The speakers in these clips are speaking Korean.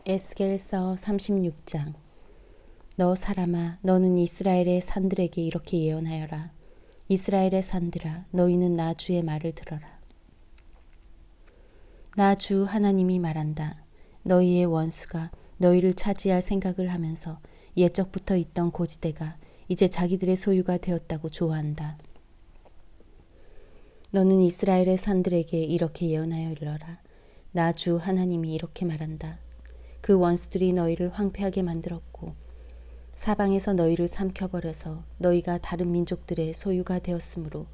에스겔서 36장. 너 사람아, 너는 이스라엘의 산들에게 이렇게 예언하여라. 이스라엘의 산들아, 너희는 나 주의 말을 들어라. 나 주 하나님이 말한다. 너희의 원수가 너희를 차지할 생각을 하면서 옛적부터 있던 고지대가 이제 자기들의 소유가 되었다고 좋아한다. 너는 이스라엘의 산들에게 이렇게 예언하여 일러라. 나 주 하나님이 이렇게 말한다. 그 원수들이 너희를 황폐하게 만들었고 사방에서 너희를 삼켜버려서 너희가 다른 민족들의 소유가 되었으므로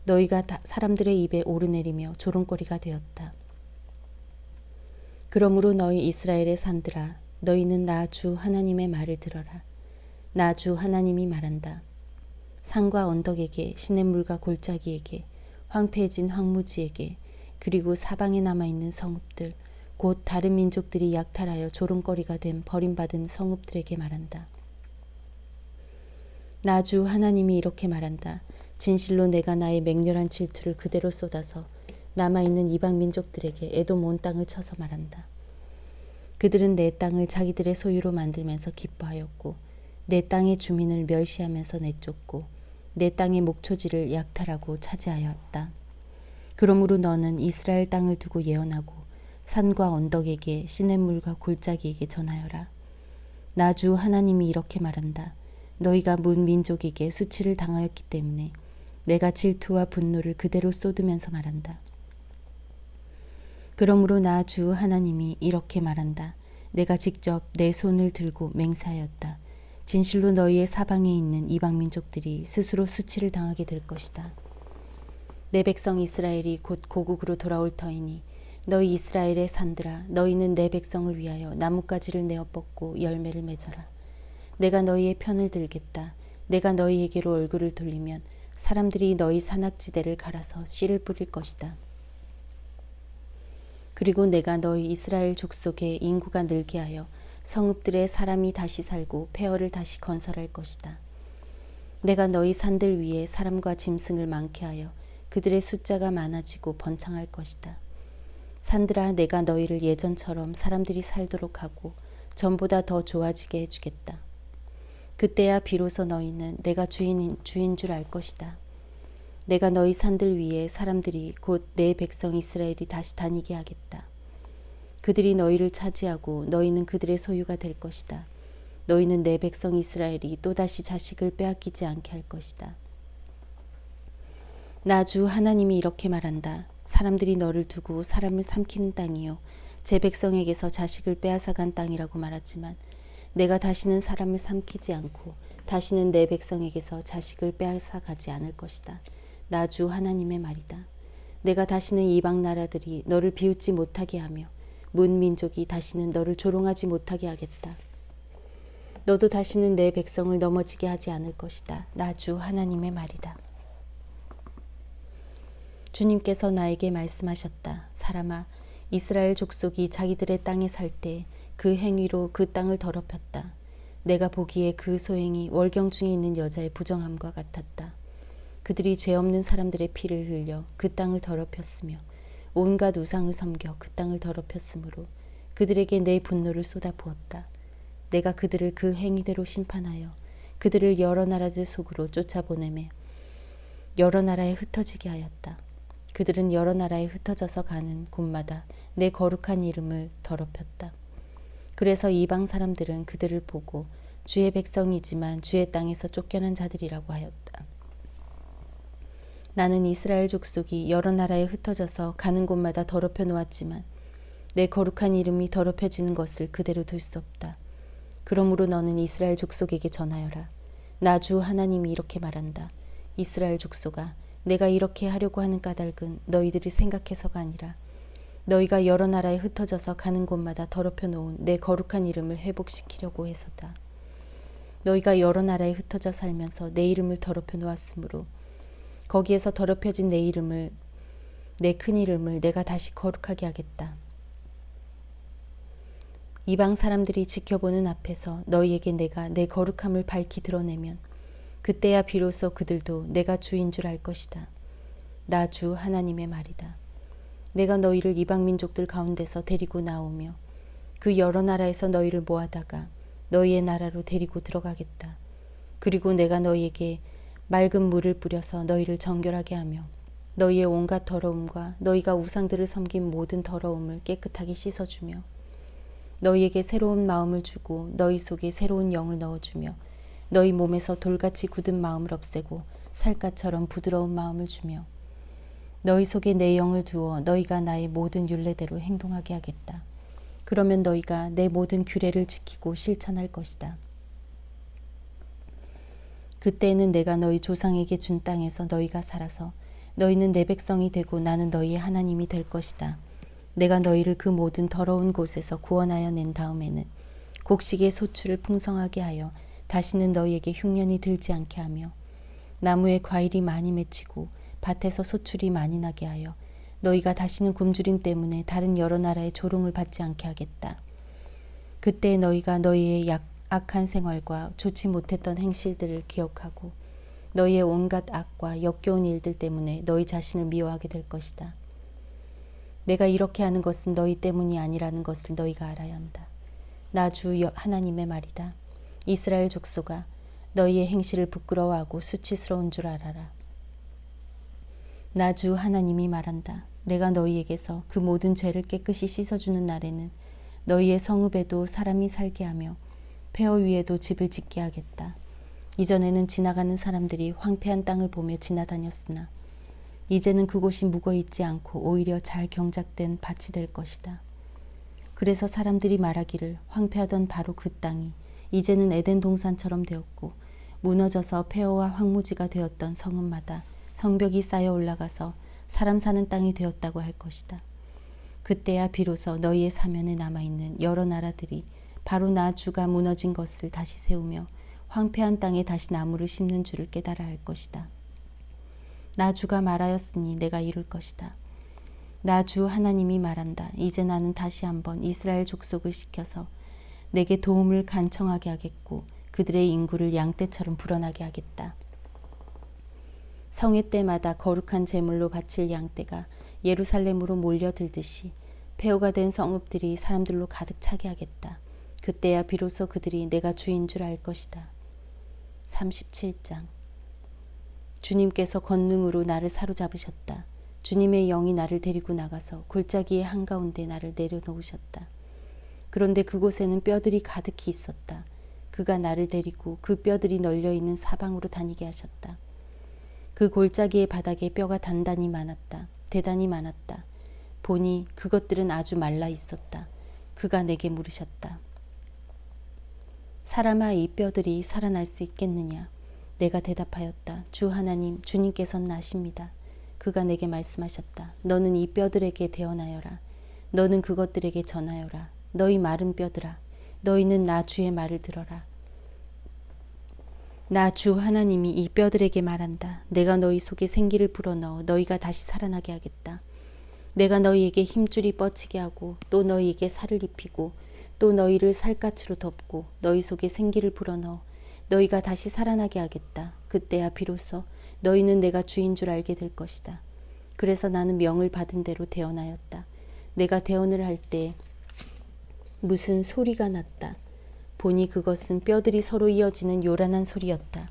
너희가 사람들의 입에 오르내리며 조롱거리가 되었다. 그러므로 너희 이스라엘의 산들아, 너희는 나 주 하나님의 말을 들어라. 나 주 하나님이 말한다. 산과 언덕에게, 시냇물과 골짜기에게, 황폐해진 황무지에게, 그리고 사방에 남아있는 성읍들, 곧 다른 민족들이 약탈하여 조롱거리가 된 버림받은 성읍들에게 말한다. 나 주 하나님이 이렇게 말한다. 진실로 내가 나의 맹렬한 질투를 그대로 쏟아서 남아있는 이방 민족들에게 에돔 온 땅을 쳐서 말한다. 그들은 내 땅을 자기들의 소유로 만들면서 기뻐하였고 내 땅의 주민을 멸시하면서 내쫓고 내 땅의 목초지를 약탈하고 차지하였다. 그러므로 너는 이스라엘 땅을 두고 예언하고 산과 언덕에게, 시냇물과 골짜기에게 전하여라. 나 주 하나님이 이렇게 말한다. 너희가 문 민족에게 수치를 당하였기 때문에 내가 질투와 분노를 그대로 쏟으면서 말한다. 그러므로 나 주 하나님이 이렇게 말한다. 내가 직접 내 손을 들고 맹세하였다. 진실로 너희의 사방에 있는 이방 민족들이 스스로 수치를 당하게 될 것이다. 내 백성 이스라엘이 곧 고국으로 돌아올 터이니 너희 이스라엘의 산들아, 너희는 내 백성을 위하여 나뭇가지를 내어 뻗고 열매를 맺어라. 내가 너희의 편을 들겠다. 내가 너희에게로 얼굴을 돌리면 사람들이 너희 산악지대를 갈아서 씨를 뿌릴 것이다. 그리고 내가 너희 이스라엘 족속의 인구가 늘게 하여 성읍들에 사람이 다시 살고 폐허를 다시 건설할 것이다. 내가 너희 산들 위에 사람과 짐승을 많게 하여 그들의 숫자가 많아지고 번창할 것이다. 산들아, 내가 너희를 예전처럼 사람들이 살도록 하고 전보다 더 좋아지게 해주겠다. 그때야 비로소 너희는 내가 주인 줄 알 것이다. 내가 너희 산들 위에 사람들이 곧 내 백성 이스라엘이 다시 다니게 하겠다. 그들이 너희를 차지하고 너희는 그들의 소유가 될 것이다. 너희는 내 백성 이스라엘이 또다시 자식을 빼앗기지 않게 할 것이다. 나 주 하나님이 이렇게 말한다. 사람들이 너를 두고 사람을 삼키는 땅이요 제 백성에게서 자식을 빼앗아간 땅이라고 말하지만 내가 다시는 사람을 삼키지 않고 다시는 내 백성에게서 자식을 빼앗아가지 않을 것이다. 나 주 하나님의 말이다. 내가 다시는 이방 나라들이 너를 비웃지 못하게 하며 문 민족이 다시는 너를 조롱하지 못하게 하겠다. 너도 다시는 내 백성을 넘어지게 하지 않을 것이다. 나 주 하나님의 말이다. 주님께서 나에게 말씀하셨다. 사람아, 이스라엘 족속이 자기들의 땅에 살 때 그 행위로 그 땅을 더럽혔다. 내가 보기에 그 소행이 월경 중에 있는 여자의 부정함과 같았다. 그들이 죄 없는 사람들의 피를 흘려 그 땅을 더럽혔으며 온갖 우상을 섬겨 그 땅을 더럽혔으므로 그들에게 내 분노를 쏟아부었다. 내가 그들을 그 행위대로 심판하여 그들을 여러 나라들 속으로 쫓아보내매 여러 나라에 흩어지게 하였다. 그들은 여러 나라에 흩어져서 가는 곳마다 내 거룩한 이름을 더럽혔다. 그래서 이방 사람들은 그들을 보고 주의 백성이지만 주의 땅에서 쫓겨난 자들이라고 하였다. 나는 이스라엘 족속이 여러 나라에 흩어져서 가는 곳마다 더럽혀 놓았지만 내 거룩한 이름이 더럽혀지는 것을 그대로 둘 수 없다. 그러므로 너는 이스라엘 족속에게 전하여라. 나 주 하나님이 이렇게 말한다. 이스라엘 족속아, 내가 이렇게 하려고 하는 까닭은 너희들이 생각해서가 아니라 너희가 여러 나라에 흩어져서 가는 곳마다 더럽혀 놓은 내 거룩한 이름을 회복시키려고 해서다. 너희가 여러 나라에 흩어져 살면서 내 이름을 더럽혀 놓았으므로 거기에서 더럽혀진 내 이름을, 내 큰 이름을 내가 다시 거룩하게 하겠다. 이방 사람들이 지켜보는 앞에서 너희에게 내가 내 거룩함을 밝히 드러내면 그때야 비로소 그들도 내가 주인 줄 알 것이다. 나 주 하나님의 말이다. 내가 너희를 이방 민족들 가운데서 데리고 나오며 그 여러 나라에서 너희를 모아다가 너희의 나라로 데리고 들어가겠다. 그리고 내가 너희에게 맑은 물을 뿌려서 너희를 정결하게 하며 너희의 온갖 더러움과 너희가 우상들을 섬긴 모든 더러움을 깨끗하게 씻어주며 너희에게 새로운 마음을 주고 너희 속에 새로운 영을 넣어주며 너희 몸에서 돌같이 굳은 마음을 없애고 살갗처럼 부드러운 마음을 주며 너희 속에 내 영을 두어 너희가 나의 모든 율례대로 행동하게 하겠다. 그러면 너희가 내 모든 규례를 지키고 실천할 것이다. 그때에는 내가 너희 조상에게 준 땅에서 너희가 살아서 너희는 내 백성이 되고 나는 너희의 하나님이 될 것이다. 내가 너희를 그 모든 더러운 곳에서 구원하여 낸 다음에는 곡식의 소출을 풍성하게 하여 다시는 너희에게 흉년이 들지 않게 하며 나무에 과일이 많이 맺히고 밭에서 소출이 많이 나게 하여 너희가 다시는 굶주림 때문에 다른 여러 나라의 조롱을 받지 않게 하겠다. 그때 너희가 너희의 악한 생활과 좋지 못했던 행실들을 기억하고 너희의 온갖 악과 역겨운 일들 때문에 너희 자신을 미워하게 될 것이다. 내가 이렇게 하는 것은 너희 때문이 아니라는 것을 너희가 알아야 한다. 나 주 하나님의 말이다. 이스라엘 족속아, 너희의 행실을 부끄러워하고 수치스러운 줄 알아라. 나 주 하나님이 말한다. 내가 너희에게서 그 모든 죄를 깨끗이 씻어주는 날에는 너희의 성읍에도 사람이 살게 하며 폐허 위에도 집을 짓게 하겠다. 이전에는 지나가는 사람들이 황폐한 땅을 보며 지나다녔으나 이제는 그곳이 묵어있지 않고 오히려 잘 경작된 밭이 될 것이다. 그래서 사람들이 말하기를 황폐하던 바로 그 땅이 이제는 에덴 동산처럼 되었고 무너져서 폐허와 황무지가 되었던 성읍마다 성벽이 쌓여 올라가서 사람 사는 땅이 되었다고 할 것이다. 그때야 비로소 너희의 사면에 남아있는 여러 나라들이 바로 나 주가 무너진 것을 다시 세우며 황폐한 땅에 다시 나무를 심는 줄을 깨달아 할 것이다. 나 주가 말하였으니 내가 이룰 것이다. 나 주 하나님이 말한다. 이제 나는 다시 한번 이스라엘 족속을 시켜서 내게 도움을 간청하게 하겠고 그들의 인구를 양떼처럼 불어나게 하겠다. 성회 때마다 거룩한 제물로 바칠 양떼가 예루살렘으로 몰려들듯이 폐허가 된 성읍들이 사람들로 가득 차게 하겠다. 그때야 비로소 그들이 내가 주인 줄 알 것이다. 37장. 주님께서 권능으로 나를 사로잡으셨다. 주님의 영이 나를 데리고 나가서 골짜기의 한가운데 나를 내려놓으셨다. 그런데 그곳에는 뼈들이 가득히 있었다. 그가 나를 데리고 그 뼈들이 널려있는 사방으로 다니게 하셨다. 그 골짜기의 바닥에 뼈가 대단히 많았다. 보니 그것들은 아주 말라 있었다. 그가 내게 물으셨다. 사람아, 이 뼈들이 살아날 수 있겠느냐? 내가 대답하였다. 주 하나님, 주님께서는 아십니다. 그가 내게 말씀하셨다. 너는 이 뼈들에게 대언하여라. 너는 그것들에게 전하여라. 너희 마른 뼈들아, 너희는 나 주의 말을 들어라. 나 주 하나님이 이 뼈들에게 말한다. 내가 너희 속에 생기를 불어넣어 너희가 다시 살아나게 하겠다. 내가 너희에게 힘줄이 뻗치게 하고 또 너희에게 살을 입히고 또 너희를 살갗으로 덮고 너희 속에 생기를 불어넣어 너희가 다시 살아나게 하겠다. 그때야 비로소 너희는 내가 주인 줄 알게 될 것이다. 그래서 나는 명을 받은 대로 대언하였다. 내가 대언을 할 때 무슨 소리가 났다. 보니 그것은 뼈들이 서로 이어지는 요란한 소리였다.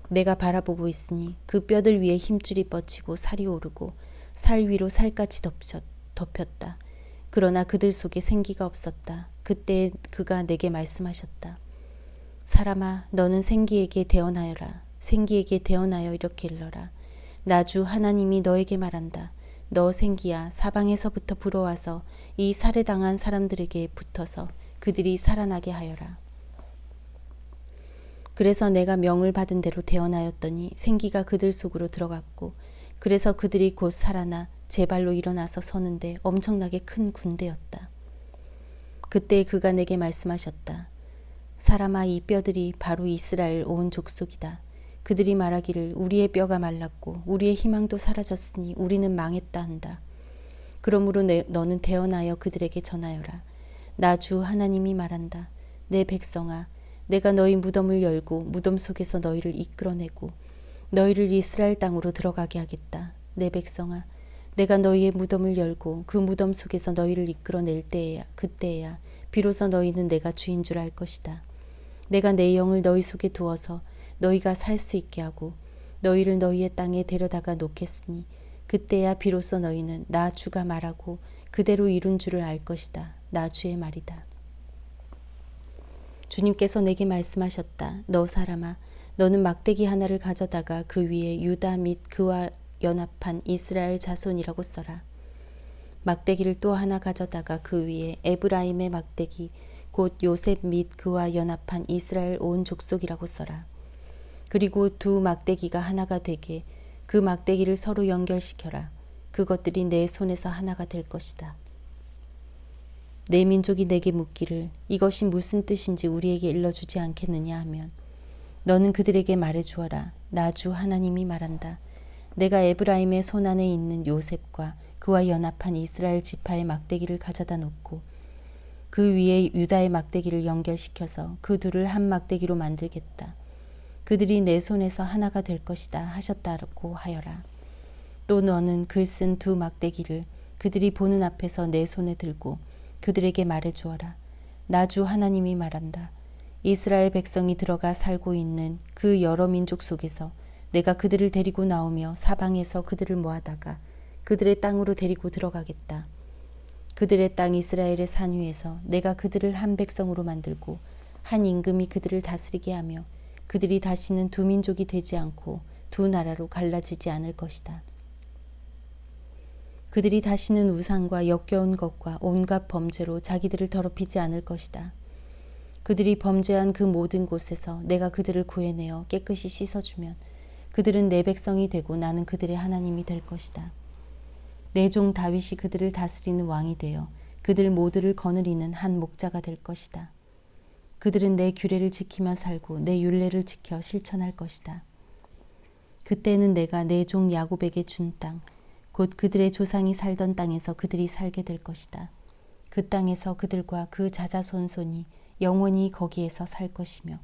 내가 바라보고 있으니 그 뼈들 위에 힘줄이 뻗치고 살이 오르고 살 위로 살같이 덮였다. 그러나 그들 속에 생기가 없었다. 그때 그가 내게 말씀하셨다. 사람아, 너는 생기에게 대언하여라. 생기에게 대언하여 이렇게 일러라. 나 주 하나님이 너에게 말한다. 너 생기야, 사방에서부터 불어와서 이 살해당한 사람들에게 붙어서 그들이 살아나게 하여라. 그래서 내가 명을 받은 대로 대언하였더니 생기가 그들 속으로 들어갔고 그래서 그들이 곧 살아나 제 발로 일어나서 서는데 엄청나게 큰 군대였다. 그때 그가 내게 말씀하셨다. 사람아, 이 뼈들이 바로 이스라엘 온 족속이다. 그들이 말하기를 우리의 뼈가 말랐고 우리의 희망도 사라졌으니 우리는 망했다 한다. 그러므로 너는 대언하여 그들에게 전하여라. 나 주 하나님이 말한다. 내 백성아, 내가 너희 무덤을 열고 무덤 속에서 너희를 이끌어내고 너희를 이스라엘 땅으로 들어가게 하겠다. 내 백성아, 내가 너희의 무덤을 열고 그 무덤 속에서 너희를 이끌어낼 때에야 그때에야 비로소 너희는 내가 주인 줄 알 것이다. 내가 내 영을 너희 속에 두어서 너희가 살 수 있게 하고 너희를 너희의 땅에 데려다가 놓겠으니 그때야 비로소 너희는 나 주가 말하고 그대로 이룬 줄을 알 것이다. 나 주의 말이다. 주님께서 내게 말씀하셨다. 너 사람아, 너는 막대기 하나를 가져다가 그 위에 유다 및 그와 연합한 이스라엘 자손이라고 써라. 막대기를 또 하나 가져다가 그 위에 에브라임의 막대기 곧 요셉 및 그와 연합한 이스라엘 온 족속이라고 써라. 그리고 두 막대기가 하나가 되게 그 막대기를 서로 연결시켜라. 그것들이 내 손에서 하나가 될 것이다. 내 민족이 내게 묻기를 이것이 무슨 뜻인지 우리에게 일러주지 않겠느냐 하면 너는 그들에게 말해주어라. 나 주 하나님이 말한다. 내가 에브라임의 손안에 있는 요셉과 그와 연합한 이스라엘 지파의 막대기를 가져다 놓고 그 위에 유다의 막대기를 연결시켜서 그 둘을 한 막대기로 만들겠다. 그들이 내 손에서 하나가 될 것이다 하셨다고 하여라. 또 너는 글 쓴 두 막대기를 그들이 보는 앞에서 내 손에 들고 그들에게 말해주어라. 나 주 하나님이 말한다. 이스라엘 백성이 들어가 살고 있는 그 여러 민족 속에서 내가 그들을 데리고 나오며 사방에서 그들을 모아다가 그들의 땅으로 데리고 들어가겠다. 그들의 땅 이스라엘의 산 위에서 내가 그들을 한 백성으로 만들고 한 임금이 그들을 다스리게 하며 그들이 다시는 두 민족이 되지 않고 두 나라로 갈라지지 않을 것이다. 그들이 다시는 우상과 역겨운 것과 온갖 범죄로 자기들을 더럽히지 않을 것이다. 그들이 범죄한 그 모든 곳에서 내가 그들을 구해내어 깨끗이 씻어주면 그들은 내 백성이 되고 나는 그들의 하나님이 될 것이다. 내 종 다윗이 그들을 다스리는 왕이 되어 그들 모두를 거느리는 한 목자가 될 것이다. 그들은 내 규례를 지키며 살고 내 율례를 지켜 실천할 것이다. 그때는 내가 내 종 야곱에게 준 땅, 곧 그들의 조상이 살던 땅에서 그들이 살게 될 것이다. 그 땅에서 그들과 그 자자손손이 영원히 거기에서 살 것이며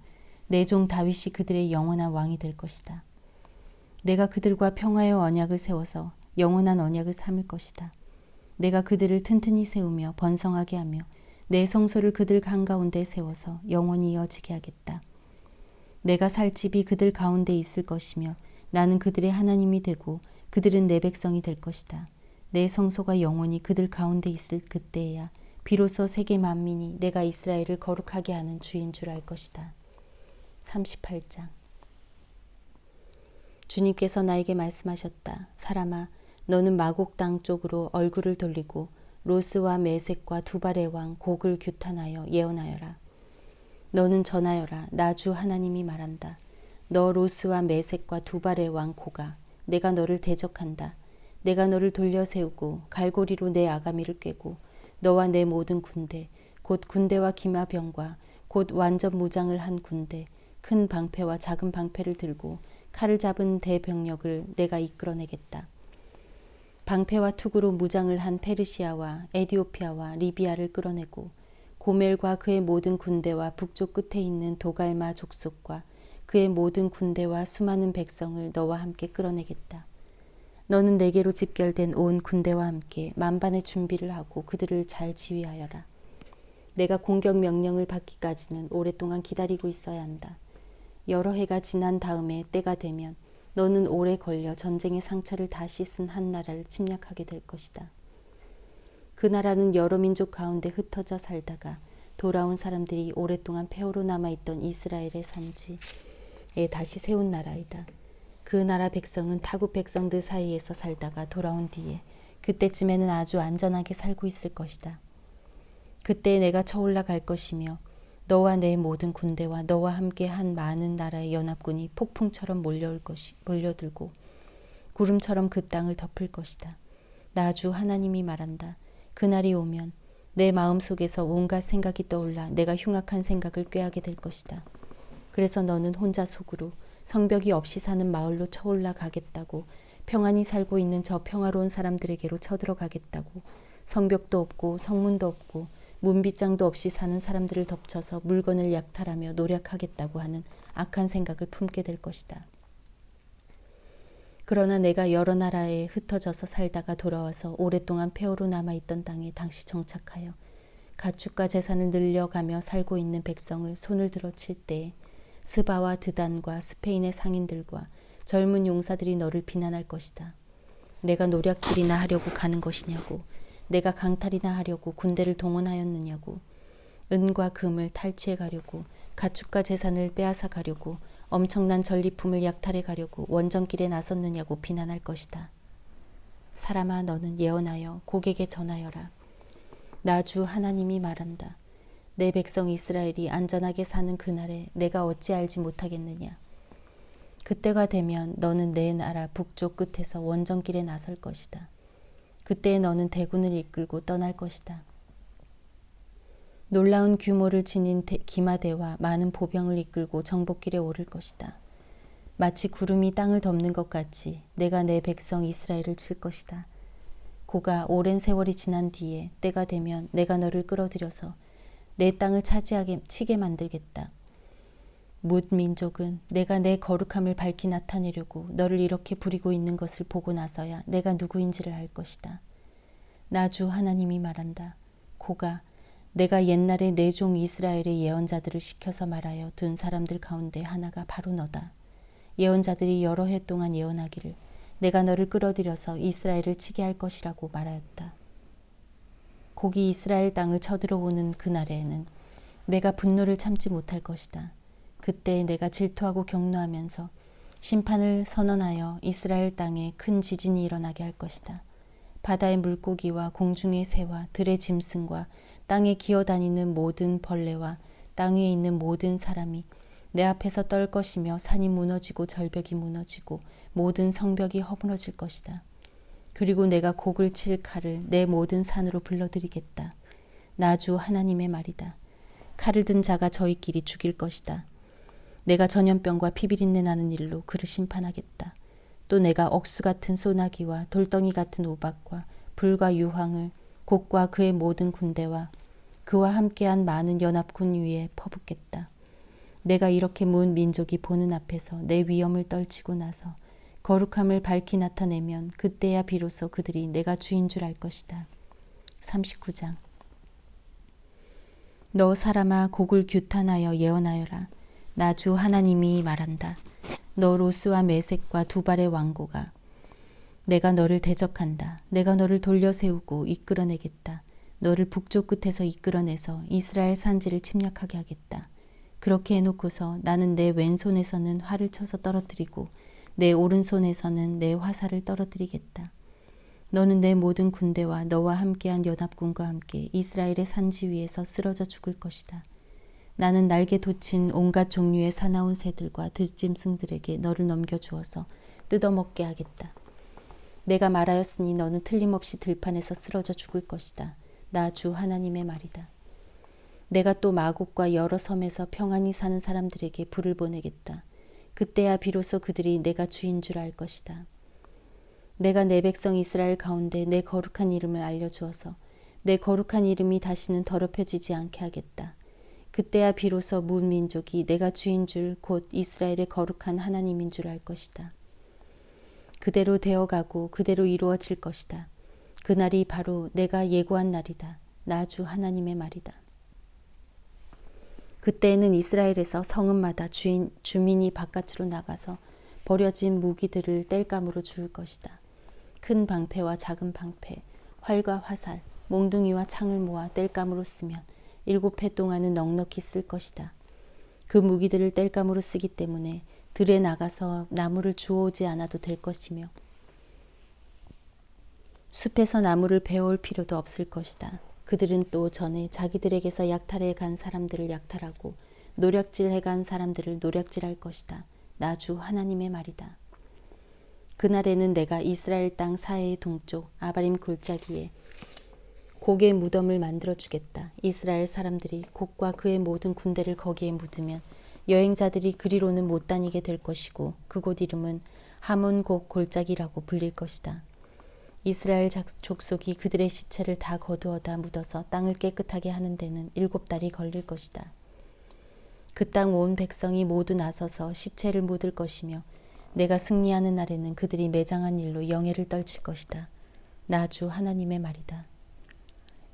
내 종 다윗이 그들의 영원한 왕이 될 것이다. 내가 그들과 평화의 언약을 세워서 영원한 언약을 삼을 것이다. 내가 그들을 튼튼히 세우며 번성하게 하며 내 성소를 그들 한가운데 세워서 영원히 이어지게 하겠다. 내가 살 집이 그들 가운데 있을 것이며 나는 그들의 하나님이 되고 그들은 내 백성이 될 것이다. 내 성소가 영원히 그들 가운데 있을 그때에야 비로소 세계 만민이 내가 이스라엘을 거룩하게 하는 주인 줄 알 것이다. 38장. 주님께서 나에게 말씀하셨다. 사람아, 너는 마곡 땅 쪽으로 얼굴을 돌리고 로스와 메색과 두발의 왕 곡을 규탄하여 예언하여라. 너는 전하여라. 나 주 하나님이 말한다. 너 로스와 메색과 두발의 왕 고가 내가 너를 대적한다. 내가 너를 돌려 세우고 갈고리로 내 아가미를 꿰고 너와 내 모든 군대 곧 군대와 기마병과 곧 완전 무장을 한 군대 큰 방패와 작은 방패를 들고 칼을 잡은 대병력을 내가 이끌어내겠다. 방패와 투구로 무장을 한 페르시아와 에디오피아와 리비아를 끌어내고 고멜과 그의 모든 군대와 북쪽 끝에 있는 도갈마 족속과 그의 모든 군대와 수많은 백성을 너와 함께 끌어내겠다. 너는 내게로 집결된 온 군대와 함께 만반의 준비를 하고 그들을 잘 지휘하여라. 내가 공격 명령을 받기까지는 오랫동안 기다리고 있어야 한다. 여러 해가 지난 다음에 때가 되면 너는 오래 걸려 전쟁의 상처를 다 씻은 한 나라를 침략하게 될 것이다. 그 나라는 여러 민족 가운데 흩어져 살다가 돌아온 사람들이 오랫동안 폐허로 남아있던 이스라엘의 산지에 다시 세운 나라이다. 그 나라 백성은 타국 백성들 사이에서 살다가 돌아온 뒤에 그때쯤에는 아주 안전하게 살고 있을 것이다. 그때 내가 쳐올라 갈 것이며 너와 내 모든 군대와 너와 함께 한 많은 나라의 연합군이 폭풍처럼 몰려들고 구름처럼 그 땅을 덮을 것이다. 나 주 하나님이 말한다. 그날이 오면 내 마음속에서 온갖 생각이 떠올라 내가 흉악한 생각을 꾀하게 될 것이다. 그래서 너는 혼자 속으로 성벽이 없이 사는 마을로 쳐올라 가겠다고 평안히 살고 있는 저 평화로운 사람들에게로 쳐들어가겠다고 성벽도 없고 성문도 없고 문빗장도 없이 사는 사람들을 덮쳐서 물건을 약탈하며 노력하겠다고 하는 악한 생각을 품게 될 것이다. 그러나 내가 여러 나라에 흩어져서 살다가 돌아와서 오랫동안 폐허로 남아있던 땅에 다시 정착하여 가축과 재산을 늘려가며 살고 있는 백성을 손을 들어 칠 때에 스바와 드단과 스페인의 상인들과 젊은 용사들이 너를 비난할 것이다. 내가 노략질이나 하려고 가는 것이냐고, 내가 강탈이나 하려고 군대를 동원하였느냐고, 은과 금을 탈취해 가려고, 가축과 재산을 빼앗아 가려고, 엄청난 전리품을 약탈해 가려고 원정길에 나섰느냐고 비난할 것이다. 사람아, 너는 예언하여 곡에게 전하여라. 나 주 하나님이 말한다. 내 백성 이스라엘이 안전하게 사는 그날에 내가 어찌 알지 못하겠느냐. 그때가 되면 너는 내 나라 북쪽 끝에서 원정길에 나설 것이다. 그때에 너는 대군을 이끌고 떠날 것이다. 놀라운 규모를 지닌 기마대와 많은 보병을 이끌고 정복길에 오를 것이다. 마치 구름이 땅을 덮는 것 같이 내가 내 백성 이스라엘을 칠 것이다. 고가 오랜 세월이 지난 뒤에 때가 되면 내가 너를 끌어들여서 내 땅을 치게 만들겠다. 뭇 민족은 내가 내 거룩함을 밝히 나타내려고 너를 이렇게 부리고 있는 것을 보고 나서야 내가 누구인지를 알 것이다. 나 주 하나님이 말한다. 고가 내가 옛날에 내 종 이스라엘의 예언자들을 시켜서 말하여 둔 사람들 가운데 하나가 바로 너다. 예언자들이 여러 해 동안 예언하기를 내가 너를 끌어들여서 이스라엘을 치게 할 것이라고 말하였다. 곡이 이스라엘 땅을 쳐들어오는 그날에는 내가 분노를 참지 못할 것이다. 그때 내가 질투하고 격노하면서 심판을 선언하여 이스라엘 땅에 큰 지진이 일어나게 할 것이다. 바다의 물고기와 공중의 새와 들의 짐승과 땅에 기어다니는 모든 벌레와 땅 위에 있는 모든 사람이 내 앞에서 떨 것이며 산이 무너지고 절벽이 무너지고 모든 성벽이 허물어질 것이다. 그리고 내가 곡을 칠 칼을 내 모든 산으로 불러들이겠다. 나 주 하나님의 말이다. 칼을 든 자가 저희끼리 죽일 것이다. 내가 전염병과 피비린내 나는 일로 그를 심판하겠다. 또 내가 억수 같은 소나기와 돌덩이 같은 우박과 불과 유황을 곡과 그의 모든 군대와 그와 함께한 많은 연합군 위에 퍼붓겠다. 내가 이렇게 문 민족이 보는 앞에서 내 위엄을 떨치고 나서 거룩함을 밝히 나타내면 그때야 비로소 그들이 내가 주인 줄 알 것이다. 39장. 너 사람아, 곡을 규탄하여 예언하여라. 나 주 하나님이 말한다. 너 로스와 메섹과 두발의 왕고가 내가 너를 대적한다. 내가 너를 돌려 세우고 이끌어내겠다. 너를 북쪽 끝에서 이끌어내서 이스라엘 산지를 침략하게 하겠다. 그렇게 해놓고서 나는 내 왼손에서는 활을 쳐서 떨어뜨리고 내 오른손에서는 내 화살을 떨어뜨리겠다. 너는 내 모든 군대와 너와 함께한 연합군과 함께 이스라엘의 산지 위에서 쓰러져 죽을 것이다. 나는 날개 돋친 온갖 종류의 사나운 새들과 들짐승들에게 너를 넘겨주어서 뜯어먹게 하겠다. 내가 말하였으니 너는 틀림없이 들판에서 쓰러져 죽을 것이다. 나 주 하나님의 말이다. 내가 또 마곡과 여러 섬에서 평안히 사는 사람들에게 불을 보내겠다. 그때야 비로소 그들이 내가 주인 줄 알 것이다. 내가 내 백성 이스라엘 가운데 내 거룩한 이름을 알려주어서 내 거룩한 이름이 다시는 더럽혀지지 않게 하겠다. 그때야 비로소 문 민족이 내가 주인 줄 곧 이스라엘의 거룩한 하나님인 줄 알 것이다. 그대로 되어가고 그대로 이루어질 것이다. 그날이 바로 내가 예고한 날이다. 나 주 하나님의 말이다. 그때에는 이스라엘에서 성읍마다 주민이 바깥으로 나가서 버려진 무기들을 땔감으로 주울 것이다. 큰 방패와 작은 방패, 활과 화살, 몽둥이와 창을 모아 땔감으로 쓰면 7해 동안은 넉넉히 쓸 것이다. 그 무기들을 땔감으로 쓰기 때문에 들에 나가서 나무를 주워오지 않아도 될 것이며 숲에서 나무를 베어올 필요도 없을 것이다. 그들은 또 전에 자기들에게서 약탈해 간 사람들을 약탈하고 노략질해 간 사람들을 노략질할 것이다. 나 주 하나님의 말이다. 그날에는 내가 이스라엘 땅 사해의 동쪽 아바림 골짜기에 곡의 무덤을 만들어주겠다. 이스라엘 사람들이 곡과 그의 모든 군대를 거기에 묻으면 여행자들이 그리로는 못 다니게 될 것이고 그곳 이름은 하몬곡 골짜기라고 불릴 것이다. 이스라엘 족속이 그들의 시체를 다 거두어다 묻어서 땅을 깨끗하게 하는 데는 7달이 걸릴 것이다. 그 땅 온 백성이 모두 나서서 시체를 묻을 것이며 내가 승리하는 날에는 그들이 매장한 일로 영예를 떨칠 것이다. 나 주 하나님의 말이다.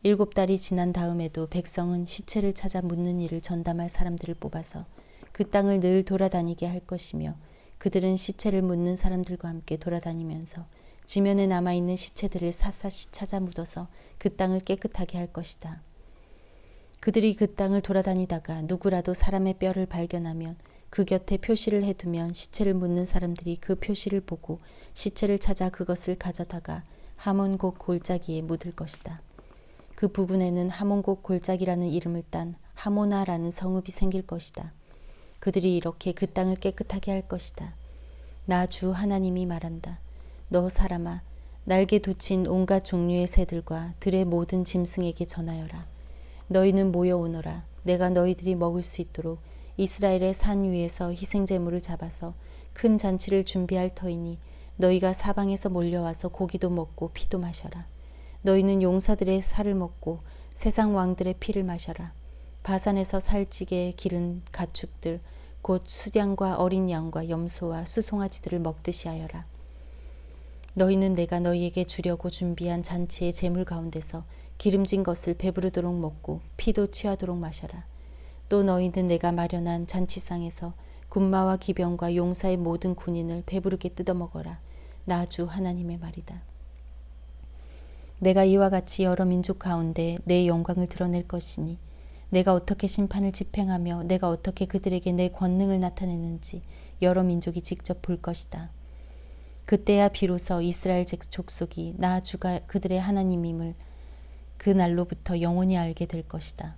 7달이 지난 다음에도 백성은 시체를 찾아 묻는 일을 전담할 사람들을 뽑아서 그 땅을 늘 돌아다니게 할 것이며 그들은 시체를 묻는 사람들과 함께 돌아다니면서 지면에 남아있는 시체들을 샅샅이 찾아 묻어서 그 땅을 깨끗하게 할 것이다. 그들이 그 땅을 돌아다니다가 누구라도 사람의 뼈를 발견하면 그 곁에 표시를 해두면 시체를 묻는 사람들이 그 표시를 보고 시체를 찾아 그것을 가져다가 하몬곡 골짜기에 묻을 것이다. 그 부근에는 하몬곡 골짜기라는 이름을 딴 하모나라는 성읍이 생길 것이다. 그들이 이렇게 그 땅을 깨끗하게 할 것이다. 나 주 하나님이 말한다. 너 사람아, 날개 돋친 온갖 종류의 새들과 들의 모든 짐승에게 전하여라. 너희는 모여오너라. 내가 너희들이 먹을 수 있도록 이스라엘의 산 위에서 희생제물을 잡아서 큰 잔치를 준비할 터이니 너희가 사방에서 몰려와서 고기도 먹고 피도 마셔라. 너희는 용사들의 살을 먹고 세상 왕들의 피를 마셔라. 바산에서 살찌게 기른 가축들 곧 수량과 어린 양과 염소와 수송아지들을 먹듯이 하여라. 너희는 내가 너희에게 주려고 준비한 잔치의 제물 가운데서 기름진 것을 배부르도록 먹고 피도 취하도록 마셔라. 또 너희는 내가 마련한 잔치상에서 군마와 기병과 용사의 모든 군인을 배부르게 뜯어먹어라. 나 주 하나님의 말이다. 내가 이와 같이 여러 민족 가운데 내 영광을 드러낼 것이니 내가 어떻게 심판을 집행하며 내가 어떻게 그들에게 내 권능을 나타내는지 여러 민족이 직접 볼 것이다. 그때야 비로소 이스라엘 족속이 나 주가 그들의 하나님임을 그 날로부터 영원히 알게 될 것이다.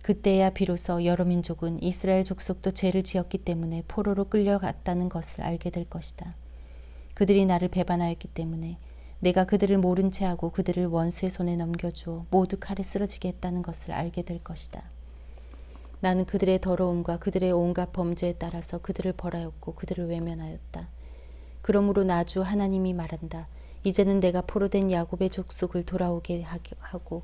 그때야 비로소 여러 민족은 이스라엘 족속도 죄를 지었기 때문에 포로로 끌려갔다는 것을 알게 될 것이다. 그들이 나를 배반하였기 때문에 내가 그들을 모른 채 하고 그들을 원수의 손에 넘겨주어 모두 칼에 쓰러지게 했다는 것을 알게 될 것이다. 나는 그들의 더러움과 그들의 온갖 범죄에 따라서 그들을 벌하였고 그들을 외면하였다. 그러므로 나 주 하나님이 말한다. 이제는 내가 포로된 야곱의 족속을 돌아오게 하고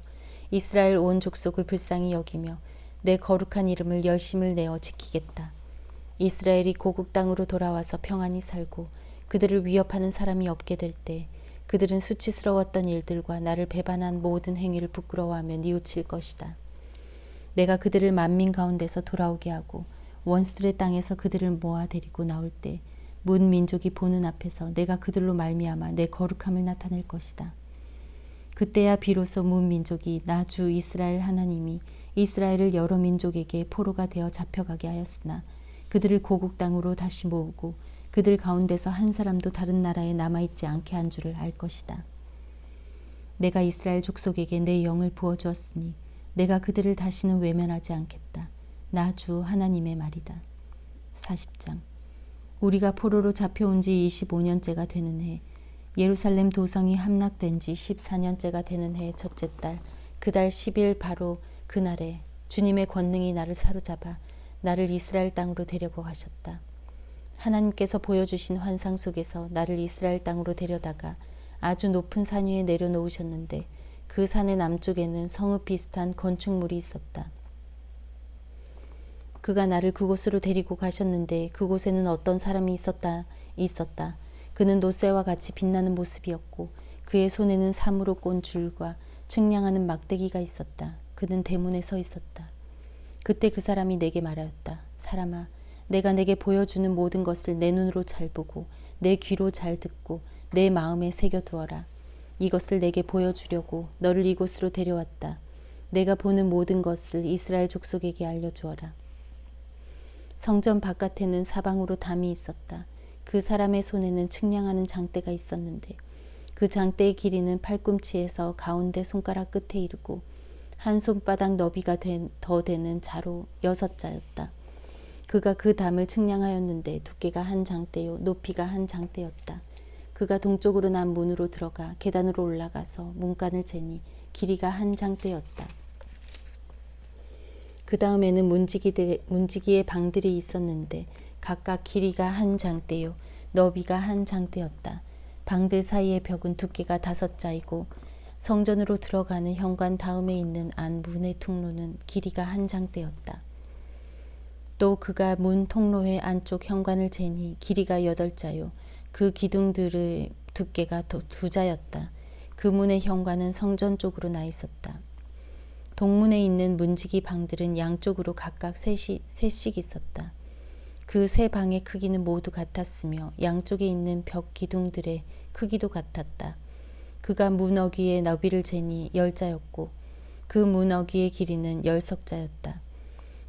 이스라엘 온 족속을 불쌍히 여기며 내 거룩한 이름을 열심을 내어 지키겠다. 이스라엘이 고국 땅으로 돌아와서 평안히 살고 그들을 위협하는 사람이 없게 될 때 그들은 수치스러웠던 일들과 나를 배반한 모든 행위를 부끄러워하며 뉘우칠 것이다. 내가 그들을 만민 가운데서 돌아오게 하고 원수들의 땅에서 그들을 모아 데리고 나올 때 문 민족이 보는 앞에서 내가 그들로 말미암아 내 거룩함을 나타낼 것이다. 그때야 비로소 문 민족이 나 주 이스라엘 하나님이 이스라엘을 여러 민족에게 포로가 되어 잡혀가게 하였으나 그들을 고국 땅으로 다시 모으고 그들 가운데서 한 사람도 다른 나라에 남아있지 않게 한 줄을 알 것이다. 내가 이스라엘 족속에게 내 영을 부어주었으니 내가 그들을 다시는 외면하지 않겠다. 나 주 하나님의 말이다. 40장. 우리가 포로로 잡혀온 지 25년째가 되는 해 예루살렘 도성이 함락된 지 14년째가 되는 해 첫째 달 그 달 10일 바로 그날에 주님의 권능이 나를 사로잡아 나를 이스라엘 땅으로 데려고 가셨다. 하나님께서 보여주신 환상 속에서 나를 이스라엘 땅으로 데려다가 아주 높은 산 위에 내려놓으셨는데 그 산의 남쪽에는 성읍 비슷한 건축물이 있었다. 그가 나를 그곳으로 데리고 가셨는데 그곳에는 어떤 사람이 있었다. 그는 노쇠와 같이 빛나는 모습이었고 그의 손에는 사무로 꼰 줄과 측량하는 막대기가 있었다. 그는 대문에 서 있었다. 그때 그 사람이 내게 말하였다. 사람아, 내가 내게 보여주는 모든 것을 내 눈으로 잘 보고 내 귀로 잘 듣고 내 마음에 새겨두어라. 이것을 내게 보여주려고 너를 이곳으로 데려왔다. 내가 보는 모든 것을 이스라엘 족속에게 알려주어라. 성전 바깥에는 사방으로 담이 있었다. 그 사람의 손에는 측량하는 장대가 있었는데 그 장대의 길이는 팔꿈치에서 가운데 손가락 끝에 이르고 한 손바닥 너비가 더 되는 자로 6자였다. 그가 그 담을 측량하였는데 두께가 한 장대요 높이가 한 장대였다. 그가 동쪽으로 난 문으로 들어가 계단으로 올라가서 문간을 재니 길이가 한 장대였다. 그 다음에는 문지기의 방들이 있었는데 각각 길이가 한 장대요 너비가 한 장대였다. 방들 사이의 벽은 두께가 5자이고 성전으로 들어가는 현관 다음에 있는 안 문의 통로는 길이가 한 장대였다. 또 그가 문 통로의 안쪽 현관을 재니 길이가 8자요 그 기둥들의 두께가 2자였다. 그 문의 현관은 성전 쪽으로 나 있었다. 동문에 있는 문지기 방들은 양쪽으로 각각 셋씩 있었다. 그 세 방의 크기는 모두 같았으며 양쪽에 있는 벽 기둥들의 크기도 같았다. 그가 문 어귀의 너비를 재니 10자였고 그 문 어귀의 길이는 10석자였다.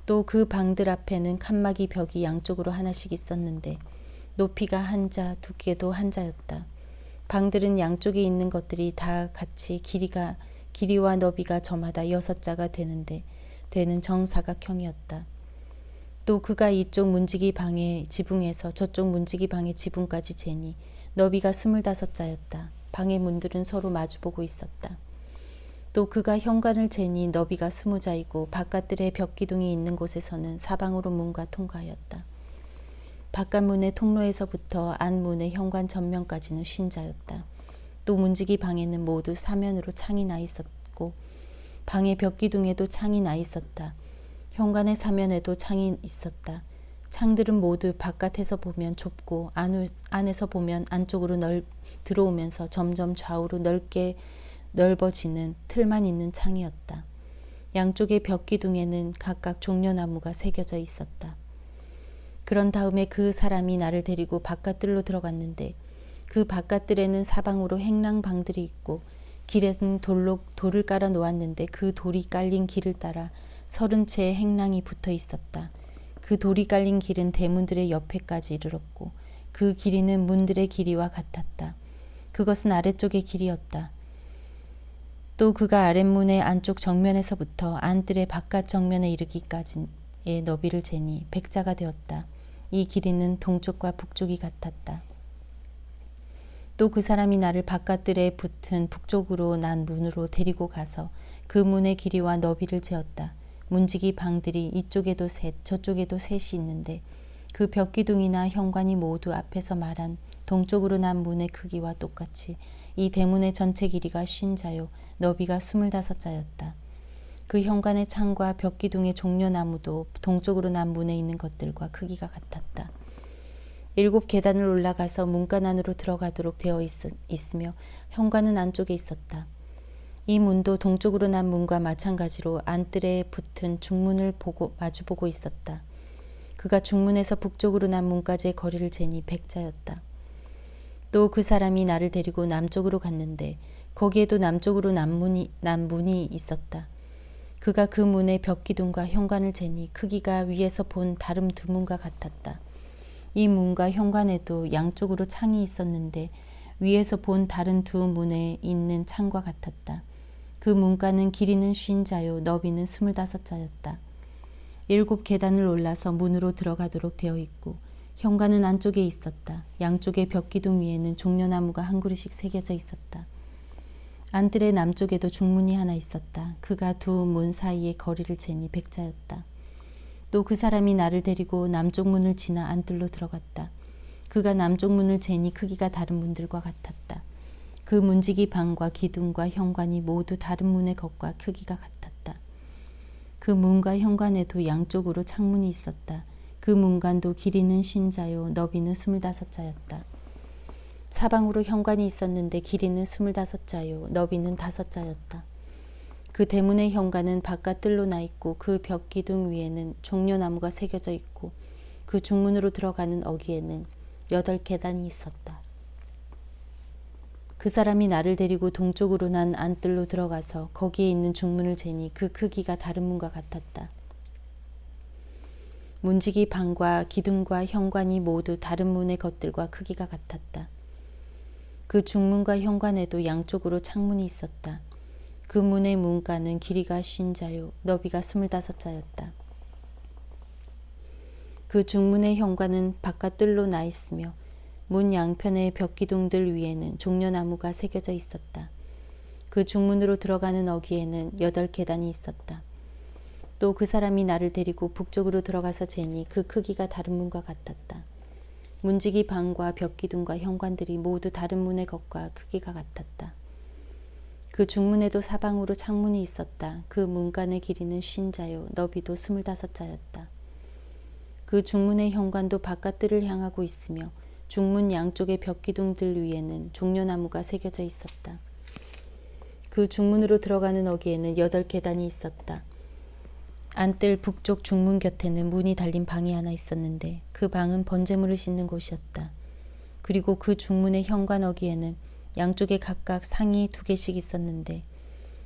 또 그 방들 앞에는 칸막이 벽이 양쪽으로 하나씩 있었는데 높이가 1자, 두께도 1자였다. 방들은 양쪽에 있는 것들이 다 같이 길이와 너비가 저마다 6자가 되는 정사각형이었다. 또 그가 이쪽 문지기 방의 지붕에서 저쪽 문지기 방의 지붕까지 재니 너비가 25자였다. 방의 문들은 서로 마주보고 있었다. 또 그가 현관을 재니 너비가 20자이고 바깥들의 벽기둥이 있는 곳에서는 사방으로 문과 통과하였다. 바깥문의 통로에서부터 안문의 현관 전면까지는 50자였다. 또 문지기 방에는 모두 사면으로 창이 나 있었고 방의 벽기둥에도 창이 나 있었다. 현관의 사면에도 창이 있었다. 창들은 모두 바깥에서 보면 좁고 안에서 보면 안쪽으로 들어오면서 점점 좌우로 넓어지는 틀만 있는 창이었다. 양쪽의 벽기둥에는 각각 종려나무가 새겨져 있었다. 그런 다음에 그 사람이 나를 데리고 바깥들로 들어갔는데 그 바깥들에는 사방으로 행랑방들이 있고 길에는 돌을 깔아 놓았는데 그 돌이 깔린 길을 따라 30채의 행랑이 붙어 있었다. 그 돌이 깔린 길은 대문들의 옆에까지 이르렀고 그 길이는 문들의 길이와 같았다. 그것은 아래쪽의 길이었다. 또 그가 아랫문의 안쪽 정면에서부터 안뜰의 바깥 정면에 이르기까지의 너비를 재니 100자가 되었다. 이 길이는 동쪽과 북쪽이 같았다. 또 그 사람이 나를 바깥들에 붙은 북쪽으로 난 문으로 데리고 가서 그 문의 길이와 너비를 재었다. 문지기 방들이 이쪽에도 셋, 저쪽에도 셋이 있는데 그 벽기둥이나 현관이 모두 앞에서 말한 동쪽으로 난 문의 크기와 똑같이 이 대문의 전체 길이가 50자요 너비가 25자였다. 그 현관의 창과 벽기둥의 종려나무도 동쪽으로 난 문에 있는 것들과 크기가 같았다. 7 계단을 올라가서 문간 안으로 들어가도록 되어 있으며 현관은 안쪽에 있었다. 이 문도 동쪽으로 난 문과 마찬가지로 안뜰에 붙은 중문을 마주보고 있었다. 그가 중문에서 북쪽으로 난 문까지의 거리를 재니 100자였다. 또 그 사람이 나를 데리고 남쪽으로 갔는데 거기에도 남쪽으로 난 문이 있었다. 그가 그 문의 벽기둥과 현관을 재니 크기가 위에서 본 다른 두 문과 같았다. 이 문과 현관에도 양쪽으로 창이 있었는데 위에서 본 다른 두 문에 있는 창과 같았다. 그 문가는 길이는 50자요 너비는 25자였다. 7 계단을 올라서 문으로 들어가도록 되어 있고 현관은 안쪽에 있었다. 양쪽의 벽기둥 위에는 종려나무가 한 그루씩 새겨져 있었다. 안뜰의 남쪽에도 중문이 하나 있었다. 그가 두 문 사이의 거리를 재니 100자였다. 또 그 사람이 나를 데리고 남쪽 문을 지나 안뜰로 들어갔다. 그가 남쪽 문을 재니 크기가 다른 문들과 같았다. 그 문지기 방과 기둥과 현관이 모두 다른 문의 것과 크기가 같았다. 그 문과 현관에도 양쪽으로 창문이 있었다. 그 문간도 길이는 50자요 너비는 25자였다. 사방으로 현관이 있었는데 길이는 25자요 너비는 5자였다. 그 대문의 현관은 바깥 뜰로 나 있고 그 벽기둥 위에는 종려나무가 새겨져 있고 그 중문으로 들어가는 어귀에는 8 계단이 있었다. 그 사람이 나를 데리고 동쪽으로 난 안뜰로 들어가서 거기에 있는 중문을 재니 그 크기가 다른 문과 같았다. 문지기 방과 기둥과 현관이 모두 다른 문의 것들과 크기가 같았다. 그 중문과 현관에도 양쪽으로 창문이 있었다. 그 문의 문가는 길이가 50자요 너비가 25자였다. 그 중문의 현관은 바깥 뜰로 나 있으며 문 양편의 벽기둥들 위에는 종려나무가 새겨져 있었다. 그 중문으로 들어가는 어귀에는 8 계단이 있었다. 또 그 사람이 나를 데리고 북쪽으로 들어가서 재니 그 크기가 다른 문과 같았다. 문지기 방과 벽기둥과 현관들이 모두 다른 문의 것과 크기가 같았다. 그 중문에도 사방으로 창문이 있었다. 그 문간의 길이는 50자요 너비도 25자였다. 그 중문의 현관도 바깥뜰을 향하고 있으며 중문 양쪽의 벽기둥들 위에는 종려나무가 새겨져 있었다. 그 중문으로 들어가는 어귀에는 8계단이 있었다. 안뜰 북쪽 중문 곁에는 문이 달린 방이 하나 있었는데 그 방은 번제물을 싣는 곳이었다. 그리고 그 중문의 현관 어귀에는 양쪽에 각각 상이 2개씩 있었는데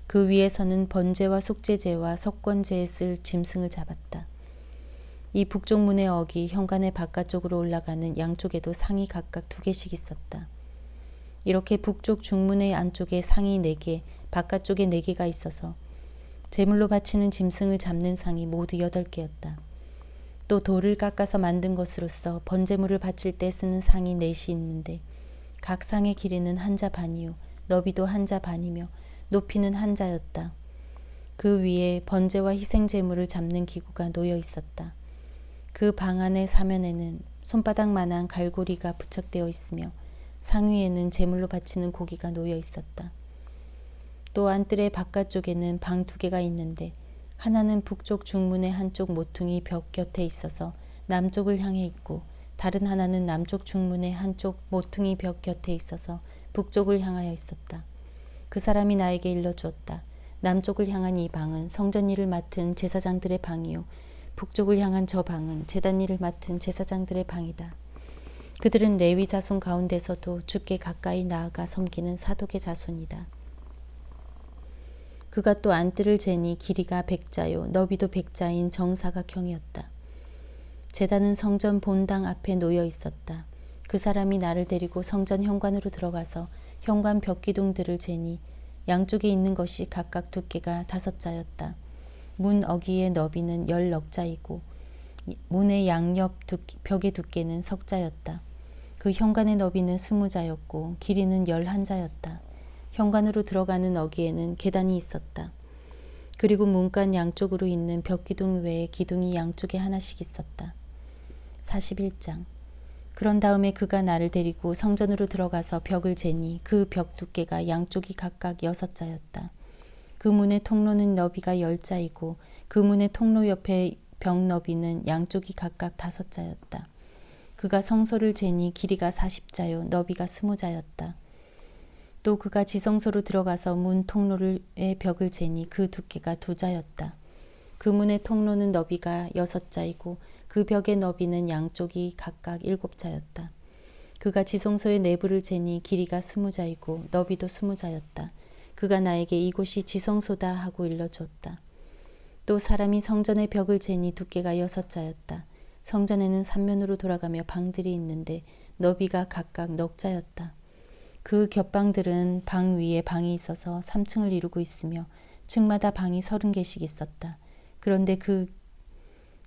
그 위에서는 번제와 속죄제와 석권제에 쓸 짐승을 잡았다. 이 북쪽 문의 어귀 현관의 바깥쪽으로 올라가는 양쪽에도 상이 각각 2개씩 있었다. 이렇게 북쪽 중문의 안쪽에 상이 4개, 바깥쪽에 4개가 있어서 제물로 바치는 짐승을 잡는 상이 모두 8개였다. 또 돌을 깎아서 만든 것으로서 번제물을 바칠 때 쓰는 상이 4이 있는데 각 상의 길이는 1자 반이요 너비도 1자 반이며 높이는 1자였다. 그 위에 번제와 희생제물을 잡는 기구가 놓여 있었다. 그 방 안의 사면에는 손바닥만한 갈고리가 부착되어 있으며 상위에는 제물로 바치는 고기가 놓여 있었다. 또 안뜰의 바깥쪽에는 방 2개가 있는데 하나는 북쪽 중문의 한쪽 모퉁이 벽 곁에 있어서 남쪽을 향해 있고 다른 하나는 남쪽 중문의 한쪽 모퉁이 벽 곁에 있어서 북쪽을 향하여 있었다. 그 사람이 나에게 일러주었다. 남쪽을 향한 이 방은 성전 일을 맡은 제사장들의 방이요 북쪽을 향한 저 방은 제단 일을 맡은 제사장들의 방이다. 그들은 레위 자손 가운데서도 주께 가까이 나아가 섬기는 사독의 자손이다. 그가 또 안뜰을 재니 길이가 100자요 너비도 100자인 정사각형이었다. 제단은 성전 본당 앞에 놓여 있었다. 그 사람이 나를 데리고 성전 현관으로 들어가서 현관 벽기둥들을 재니 양쪽에 있는 것이 각각 두께가 5자였다. 문 어귀의 너비는 10넉자이고 문의 양옆 벽의 두께는 10자였다. 그 현관의 너비는 20자였고 길이는 11자였다. 현관으로 들어가는 어귀에는 계단이 있었다. 그리고 문간 양쪽으로 있는 벽기둥 외에 기둥이 양쪽에 하나씩 있었다. 41장. 그런 다음에 그가 나를 데리고 성전으로 들어가서 벽을 재니 그 벽 두께가 양쪽이 각각 6자였다. 그 문의 통로는 너비가 10자이고 그 문의 통로 옆에 벽 너비는 양쪽이 각각 5자였다. 그가 성소를 재니 길이가 40자요 너비가 20자였다. 또 그가 지성소로 들어가서 문 통로의 벽을 재니 그 두께가 2자였다. 그 문의 통로는 너비가 6자이고 그 벽의 너비는 양쪽이 각각 7자였다. 그가 지성소의 내부를 재니 길이가 20자이고 너비도 20자였다. 그가 나에게 이곳이 지성소다 하고 일러주었다. 또 사람이 성전의 벽을 재니 두께가 6자였다. 성전에는 3면으로 돌아가며 방들이 있는데 너비가 각각 넉자였다. 그 겹방들은 방 위에 방이 있어서 3층을 이루고 있으며 층마다 방이 30개씩 있었다. 그런데 그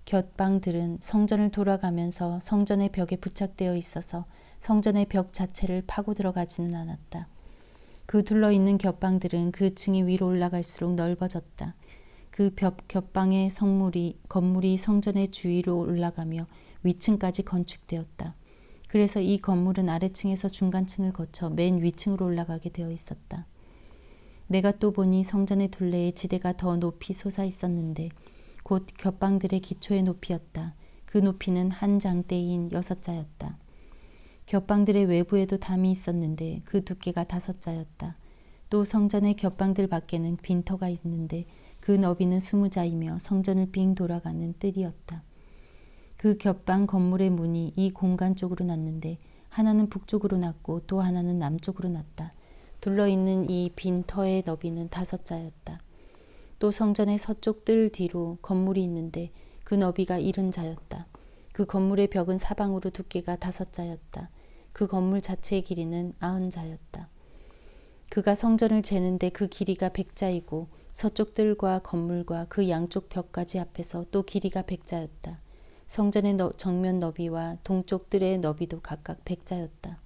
곁방들은 성전을 돌아가면서 성전의 벽에 부착되어 있어서 성전의 벽 자체를 파고 들어가지는 않았다. 그 둘러있는 겹방들은 그 층이 위로 올라갈수록 넓어졌다. 그 겹방의 건물이 성전의 주위로 올라가며 위층까지 건축되었다. 그래서 이 건물은 아래층에서 중간층을 거쳐 맨 위층으로 올라가게 되어 있었다. 내가 또 보니 성전의 둘레에 지대가 더 높이 솟아 있었는데 곧 겹방들의 기초의 높이였다. 그 높이는 한 장대인 6자였다. 겹방들의 외부에도 담이 있었는데 그 두께가 5자였다. 또 성전의 겹방들 밖에는 빈터가 있는데 그 너비는 20자이며 성전을 빙 돌아가는 뜰이었다. 그 겹방 건물의 문이 이 공간 쪽으로 났는데 하나는 북쪽으로 났고 또 하나는 남쪽으로 났다. 둘러있는 이 빈터의 너비는 5자였다. 또 성전의 서쪽 뜰 뒤로 건물이 있는데 그 너비가 70자였다. 그 건물의 벽은 사방으로 두께가 5자였다. 그 건물 자체의 길이는 90자였다. 그가 성전을 재는데 그 길이가 100자이고 서쪽 뜰과 건물과 그 양쪽 벽까지 합해서 또 길이가 100자였다. 성전의 정면 너비와 동쪽 뜰의 너비도 각각 100자였다.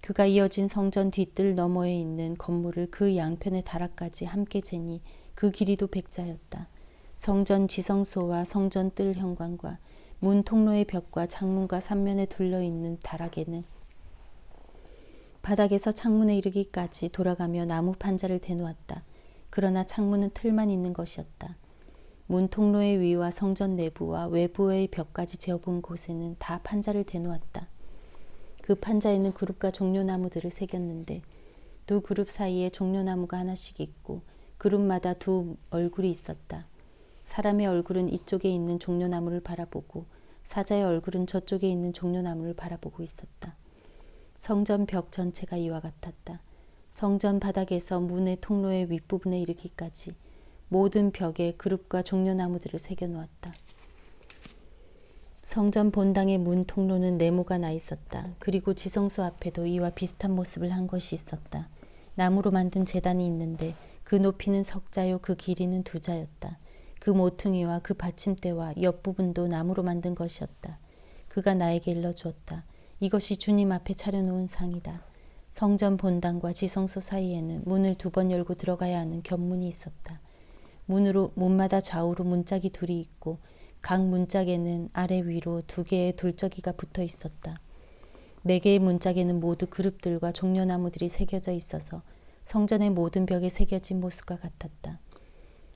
그가 이어진 성전 뒷뜰 너머에 있는 건물을 그 양편의 다락까지 함께 재니 그 길이도 100자였다. 성전 지성소와 성전 뜰 현관과 문 통로의 벽과 창문과 삼면에 둘러있는 다락에는 바닥에서 창문에 이르기까지 돌아가며 나무 판자를 대놓았다. 그러나 창문은 틀만 있는 것이었다. 문 통로의 위와 성전 내부와 외부의 벽까지 재어본 곳에는 다 판자를 대놓았다. 그 판자에는 그룹과 종려나무들을 새겼는데 두 그룹 사이에 종려나무가 하나씩 있고 그룹마다 두 얼굴이 있었다. 사람의 얼굴은 이쪽에 있는 종려나무를 바라보고 사자의 얼굴은 저쪽에 있는 종려나무를 바라보고 있었다. 성전 벽 전체가 이와 같았다. 성전 바닥에서 문의 통로의 윗부분에 이르기까지 모든 벽에 그룹과 종려나무들을 새겨놓았다. 성전 본당의 문 통로는 네모가 나 있었다. 그리고 지성소 앞에도 이와 비슷한 모습을 한 것이 있었다. 나무로 만든 제단이 있는데 그 높이는 석자요 그 길이는 2자였다. 그 모퉁이와 그 받침대와 옆부분도 나무로 만든 것이었다. 그가 나에게 일러주었다. 이것이 주님 앞에 차려놓은 상이다. 성전 본당과 지성소 사이에는 문을 2번 열고 들어가야 하는 견문이 있었다. 문마다 좌우로 문짝이 2이 있고 각 문짝에는 아래 위로 2개의 돌적이가 붙어 있었다. 4개의 문짝에는 모두 그룹들과 종려나무들이 새겨져 있어서 성전의 모든 벽에 새겨진 모습과 같았다.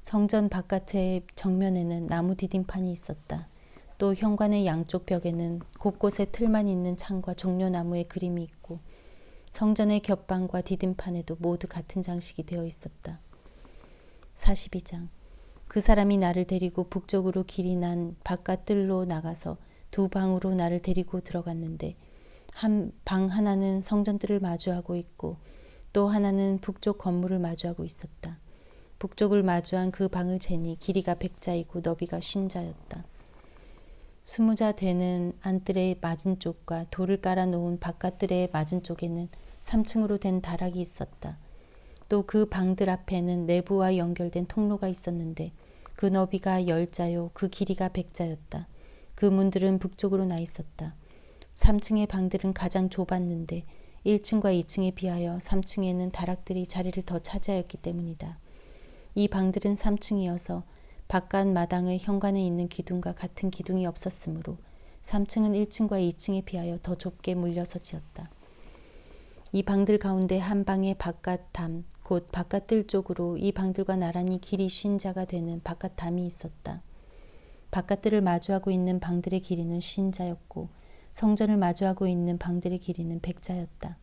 성전 바깥의 정면에는 나무 디딤판이 있었다. 또 현관의 양쪽 벽에는 곳곳에 틀만 있는 창과 종려나무의 그림이 있고 성전의 겹방과 디딤판에도 모두 같은 장식이 되어 있었다. 42장. 그 사람이 나를 데리고 북쪽으로 길이 난 바깥 뜰로 나가서 2 방으로 나를 데리고 들어갔는데 한 방 하나는 성전뜰을 마주하고 있고 또 하나는 북쪽 건물을 마주하고 있었다. 북쪽을 마주한 그 방을 재니 길이가 100자이고 너비가 50자였다. 20자 되는 안뜰의 맞은쪽과 돌을 깔아놓은 바깥뜰의 맞은쪽에는 3층으로 된 다락이 있었다. 또 그 방들 앞에는 내부와 연결된 통로가 있었는데 그 너비가 10자요 그 길이가 100자였다. 그 문들은 북쪽으로 나 있었다. 3층의 방들은 가장 좁았는데 1층과 2층에 비하여 3층에는 다락들이 자리를 더 차지하였기 때문이다. 이 방들은 3층이어서 바깥 마당의 현관에 있는 기둥과 같은 기둥이 없었으므로 3층은 1층과 2층에 비하여 더 좁게 물려서 지었다. 이 방들 가운데 한 방의 바깥 담, 곧 바깥 뜰 쪽으로 이 방들과 나란히 길이 50자가 되는 바깥 담이 있었다. 바깥 뜰을 마주하고 있는 방들의 길이는 50자였고 성전을 마주하고 있는 방들의 길이는 100자였다.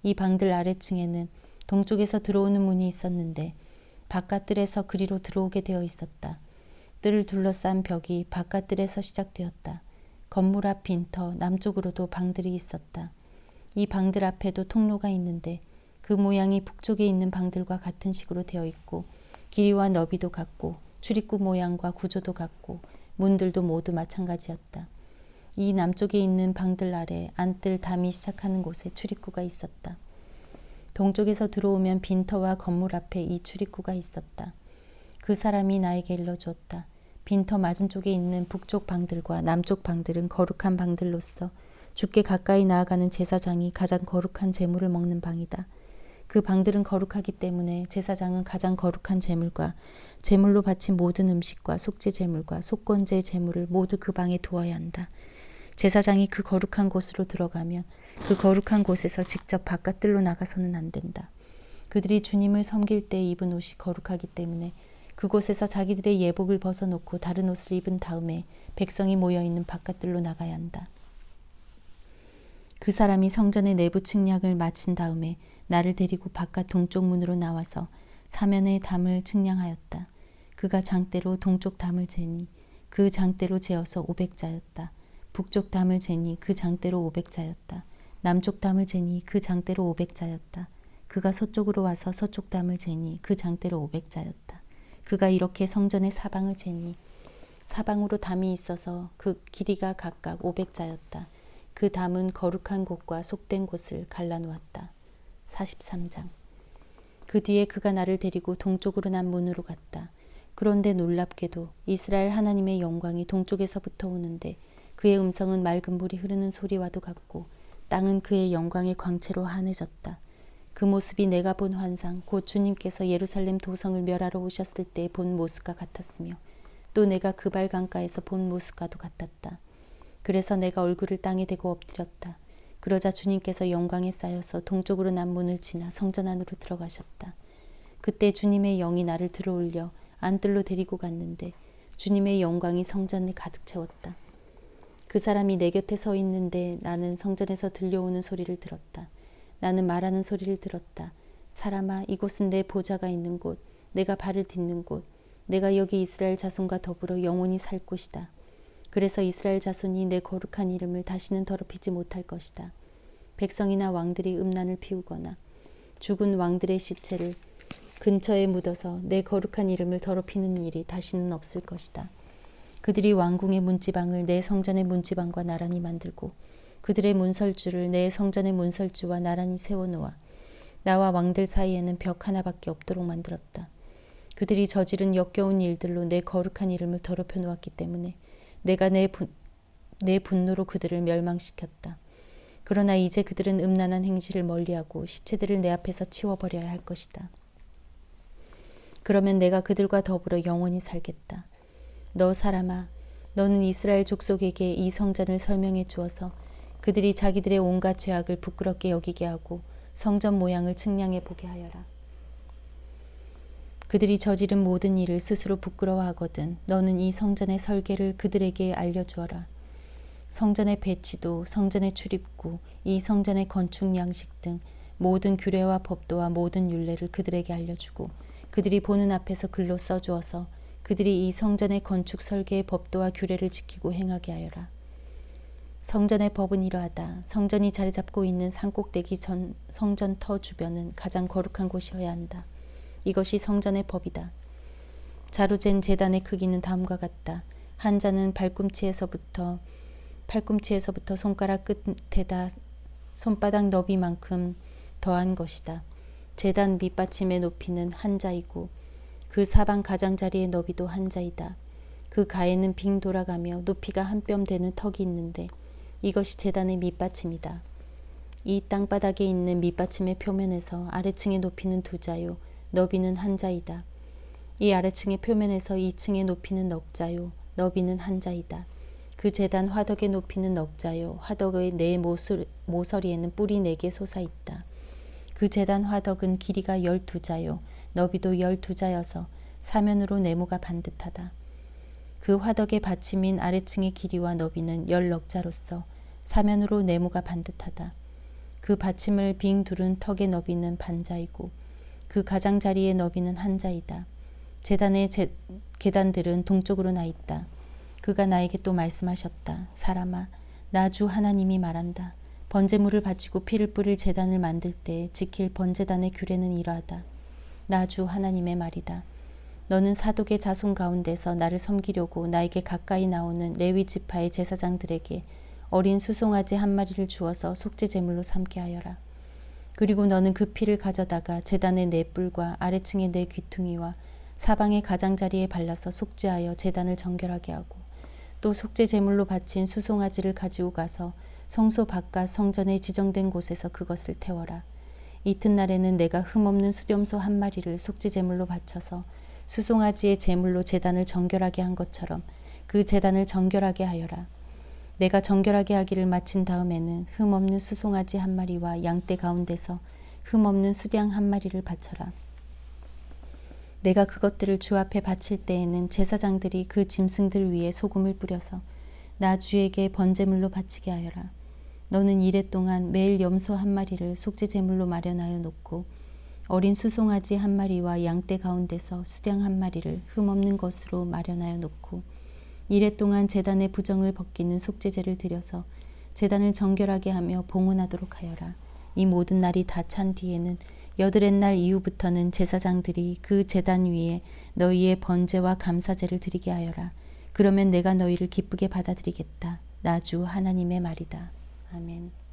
이 방들 아래층에는 동쪽에서 들어오는 문이 있었는데 바깥 뜰에서 그리로 들어오게 되어 있었다. 뜰을 둘러싼 벽이 바깥 뜰에서 시작되었다. 건물 앞 빈터 남쪽으로도 방들이 있었다. 이 방들 앞에도 통로가 있는데 그 모양이 북쪽에 있는 방들과 같은 식으로 되어 있고 길이와 너비도 같고 출입구 모양과 구조도 같고 문들도 모두 마찬가지였다. 이 남쪽에 있는 방들 아래 안뜰 담이 시작하는 곳에 출입구가 있었다. 동쪽에서 들어오면 빈터와 건물 앞에 이 출입구가 있었다. 그 사람이 나에게 일러주었다. 빈터 맞은쪽에 있는 북쪽 방들과 남쪽 방들은 거룩한 방들로서 주께 가까이 나아가는 제사장이 가장 거룩한 제물을 먹는 방이다. 그 방들은 거룩하기 때문에 제사장은 가장 거룩한 제물과 제물로 바친 모든 음식과 속죄 제물과 속건제 제물을 모두 그 방에 두어야 한다. 제사장이 그 거룩한 곳으로 들어가면 그 거룩한 곳에서 직접 바깥뜰로 나가서는 안 된다. 그들이 주님을 섬길 때 입은 옷이 거룩하기 때문에 그곳에서 자기들의 예복을 벗어놓고 다른 옷을 입은 다음에 백성이 모여있는 바깥뜰로 나가야 한다. 그 사람이 성전의 내부 측량을 마친 다음에 나를 데리고 바깥 동쪽 문으로 나와서 사면의 담을 측량하였다. 그가 장대로 동쪽 담을 재니 그 장대로 재어서 500자였다. 북쪽 담을 재니 그 장대로 500자였다. 남쪽 담을 재니 그 장대로 500자였다. 그가 서쪽으로 와서 서쪽 담을 재니 그 장대로 500자였다. 그가 이렇게 성전의 사방을 재니 사방으로 담이 있어서 그 길이가 각각 500자였다. 그 담은 거룩한 곳과 속된 곳을 갈라놓았다. 43장. 그 뒤에 그가 나를 데리고 동쪽으로 난 문으로 갔다. 그런데 놀랍게도 이스라엘 하나님의 영광이 동쪽에서부터 오는데 그의 음성은 맑은 물이 흐르는 소리와도 같고 땅은 그의 영광의 광채로 환해졌다. 그 모습이 내가 본 환상, 곧 주님께서 예루살렘 도성을 멸하러 오셨을 때 본 모습과 같았으며 또 내가 그발 강가에서 본 모습과도 같았다. 그래서 내가 얼굴을 땅에 대고 엎드렸다. 그러자 주님께서 영광에 쌓여서 동쪽으로 난 문을 지나 성전 안으로 들어가셨다. 그때 주님의 영이 나를 들어올려 안뜰로 데리고 갔는데 주님의 영광이 성전을 가득 채웠다. 그 사람이 내 곁에 서 있는데 나는 성전에서 들려오는 소리를 들었다. 나는 말하는 소리를 들었다. 사람아, 이곳은 내 보좌가 있는 곳, 내가 발을 딛는 곳, 내가 여기 이스라엘 자손과 더불어 영원히 살 곳이다. 그래서 이스라엘 자손이 내 거룩한 이름을 다시는 더럽히지 못할 것이다. 백성이나 왕들이 음란을 피우거나 죽은 왕들의 시체를 근처에 묻어서 내 거룩한 이름을 더럽히는 일이 다시는 없을 것이다. 그들이 왕궁의 문지방을 내 성전의 문지방과 나란히 만들고 그들의 문설주를 내 성전의 문설주와 나란히 세워놓아 나와 왕들 사이에는 벽 하나밖에 없도록 만들었다. 그들이 저지른 역겨운 일들로 내 거룩한 이름을 더럽혀 놓았기 때문에 내가 내 분노로 그들을 멸망시켰다. 그러나 이제 그들은 음란한 행실을 멀리하고 시체들을 내 앞에서 치워버려야 할 것이다. 그러면 내가 그들과 더불어 영원히 살겠다. 너 사람아, 너는 이스라엘 족속에게 이 성전을 설명해 주어서 그들이 자기들의 온갖 죄악을 부끄럽게 여기게 하고 성전 모양을 측량해 보게 하여라. 그들이 저지른 모든 일을 스스로 부끄러워하거든 너는 이 성전의 설계를 그들에게 알려주어라. 성전의 배치도, 성전의 출입구, 이 성전의 건축 양식 등 모든 규례와 법도와 모든 율례를 그들에게 알려주고 그들이 보는 앞에서 글로 써주어서 그들이 이 성전의 건축 설계의 법도와 규례를 지키고 행하게 하여라. 성전의 법은 이러하다. 성전이 자리 잡고 있는 산꼭대기 전 성전 터 주변은 가장 거룩한 곳이어야 한다. 이것이 성전의 법이다. 자로 잰 제단의 크기는 다음과 같다. 한 자는 팔꿈치에서부터 손가락 끝에다 손바닥 너비만큼 더한 것이다. 제단 밑받침의 높이는 한 자이고 그 사방 가장자리의 너비도 한 자이다. 그 가에는 빙 돌아가며 높이가 한 뼘 되는 턱이 있는데 이것이 제단의 밑받침이다. 이 땅바닥에 있는 밑받침의 표면에서 아래층의 높이는 두 자요 너비는 한 자이다. 이 아래층의 표면에서 2층의 높이는 넉 자요 너비는 한 자이다. 그 제단 화덕의 높이는 넉 자요 화덕의 네 모서리에는 뿔이 4개 솟아있다. 그 제단 화덕은 길이가 12자요 너비도 12자여서 사면으로 네모가 반듯하다. 그 화덕의 받침인 아래층의 길이와 너비는 10넉자로서 사면으로 네모가 반듯하다. 그 받침을 빙 두른 턱의 너비는 반자이고 그 가장자리의 너비는 한 자이다. 제단의 계단들은 동쪽으로 나 있다. 그가 나에게 또 말씀하셨다. 사람아, 나 주 하나님이 말한다. 번제물을 바치고 피를 뿌릴 제단을 만들 때 지킬 번제단의 규례는 이러하다. 나 주 하나님의 말이다. 너는 사독의 자손 가운데서 나를 섬기려고 나에게 가까이 나오는 레위 지파의 제사장들에게 어린 수송아지 한 마리를 주어서 속죄 제물로 삼게 하여라. 그리고 너는 그 피를 가져다가 제단의 네 뿔과 아래층의 네 귀퉁이와 사방의 가장자리에 발라서 속죄하여 제단을 정결하게 하고 또 속죄 제물로 바친 수송아지를 가지고 가서 성소 바깥 성전에 지정된 곳에서 그것을 태워라. 이튿날에는 내가 흠없는 수렴소 한 마리를 속죄 제물로 바쳐서 수송아지의 제물로 제단을 정결하게 한 것처럼 그 제단을 정결하게 하여라. 내가 정결하게 하기를 마친 다음에는 흠없는 수송아지 한 마리와 양떼 가운데서 흠없는 수양 한 마리를 바쳐라. 내가 그것들을 주 앞에 바칠 때에는 제사장들이 그 짐승들 위에 소금을 뿌려서 나 주에게 번제물로 바치게 하여라. 너는 이레 동안 매일 염소 한 마리를 속죄 제물로 마련하여 놓고 어린 수송아지 한 마리와 양떼 가운데서 수양 한 마리를 흠없는 것으로 마련하여 놓고 이레 동안 제단의 부정을 벗기는 속죄제를 드려서 제단을 정결하게 하며 봉헌하도록 하여라. 이 모든 날이 다 찬 뒤에는 여드렛 날 이후부터는 제사장들이 그 제단 위에 너희의 번제와 감사제를 드리게 하여라. 그러면 내가 너희를 기쁘게 받아들이겠다. 나 주 하나님의 말이다. 아멘.